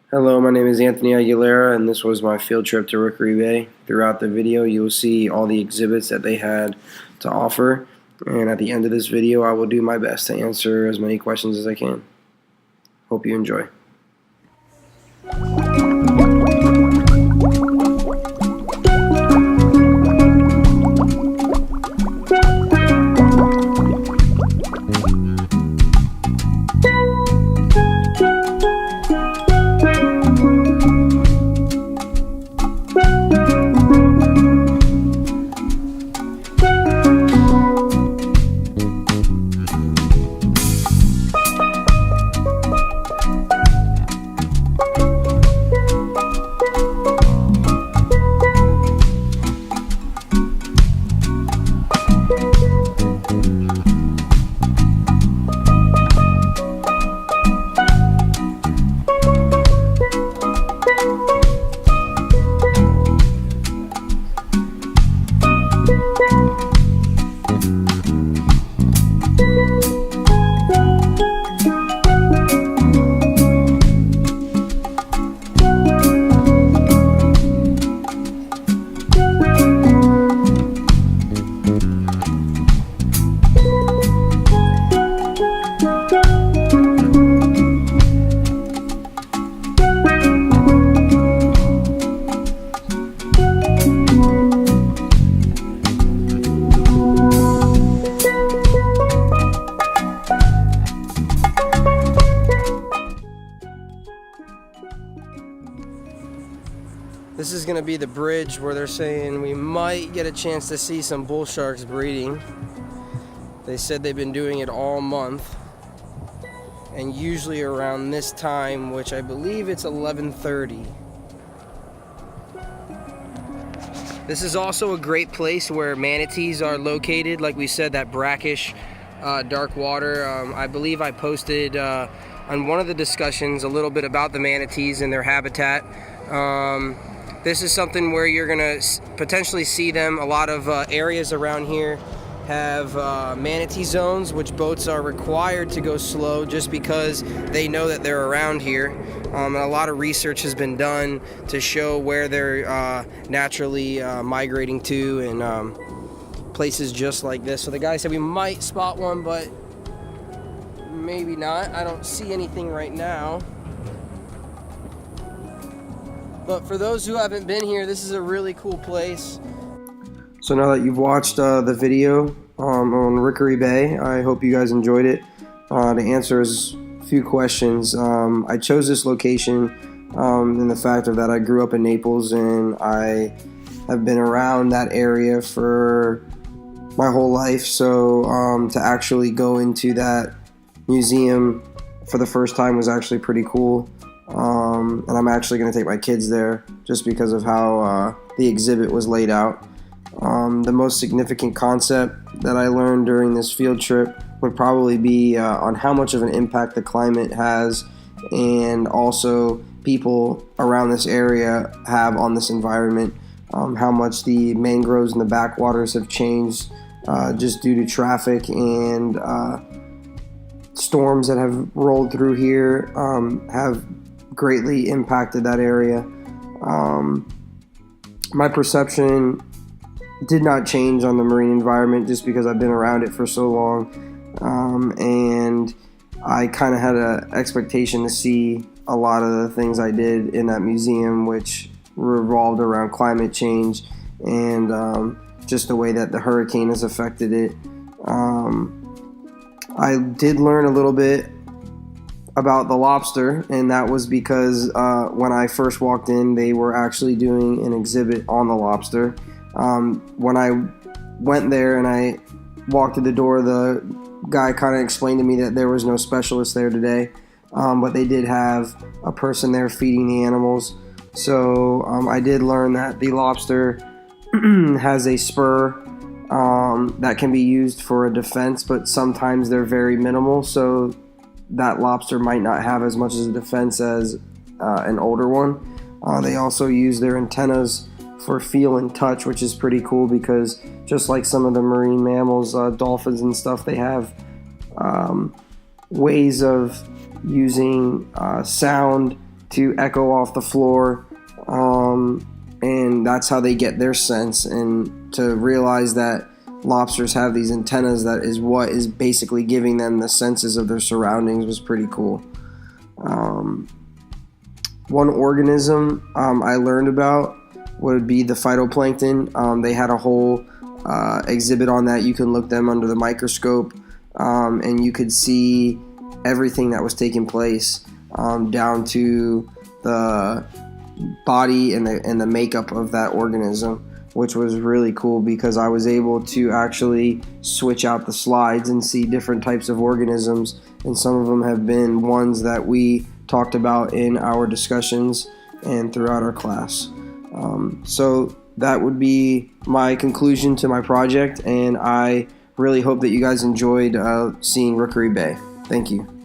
Hello, my name is Anthony Aguilera, and this was my field trip to Rookery Bay. Throughout the video, you will see all the exhibits that they had to offer, and at the end of this video, I will do my best to answer as many questions as I can. Hope you enjoy. This is going to be the bridge where they're saying we might get a chance to see some bull sharks breeding. They said they've been doing it all month, and usually around this time, which I believe it's 11:30. This is also a great place where manatees are located. Like we said, that brackish dark water. I believe I posted on one of the discussions a little bit about the manatees and their habitat. This is something where you're gonna potentially see them. A lot of areas around here have manatee zones, which boats are required to go slow just because they know that they're around here. And a lot of research has been done to show where they're naturally migrating to, and places just like this. So the guy said we might spot one, but maybe not. I don't see anything right now. But for those who haven't been here, this is a really cool place. So now that you've watched the video on Rookery Bay, I hope you guys enjoyed it. To answer a few questions, I chose this location in the fact of that I grew up in Naples, and I have been around that area for my whole life. So to actually go into that museum for the first time was actually pretty cool. And I'm actually going to take my kids there just because of how the exhibit was laid out. The most significant concept that I learned during this field trip would probably be on how much of an impact the climate has, and also people around this area have on this environment. How much the mangroves and the backwaters have changed just due to traffic and storms that have rolled through here have greatly impacted that area. My perception did not change on the marine environment just because I've been around it for so long, and I kind of had an expectation to see a lot of the things I did in that museum, which revolved around climate change and just the way that the hurricane has affected it. I did learn a little bit about the lobster, and that was because when I first walked in, they were actually doing an exhibit on the lobster. When I went there and I walked through the door, the guy kind of explained to me that there was no specialist there today, but they did have a person there feeding the animals. So I did learn that the lobster has a spur that can be used for a defense, but sometimes they're very minimal, so that lobster might not have as much as a defense as an older one. They also use their antennas for feel and touch, which is pretty cool because just like some of the marine mammals, dolphins and stuff, they have ways of using sound to echo off the floor, and that's how they get their sense. And to realize that lobsters have these antennas, that is what is basically giving them the senses of their surroundings, was pretty cool. One organism I learned about would be the phytoplankton. They had a whole exhibit on that. You can look them under the microscope, and you could see everything that was taking place, down to the body and the makeup of that organism, which was really cool because I was able to actually switch out the slides and see different types of organisms, and some of them have been ones that we talked about in our discussions and throughout our class. So that would be my conclusion to my project, and I really hope that you guys enjoyed seeing Rookery Bay. Thank you.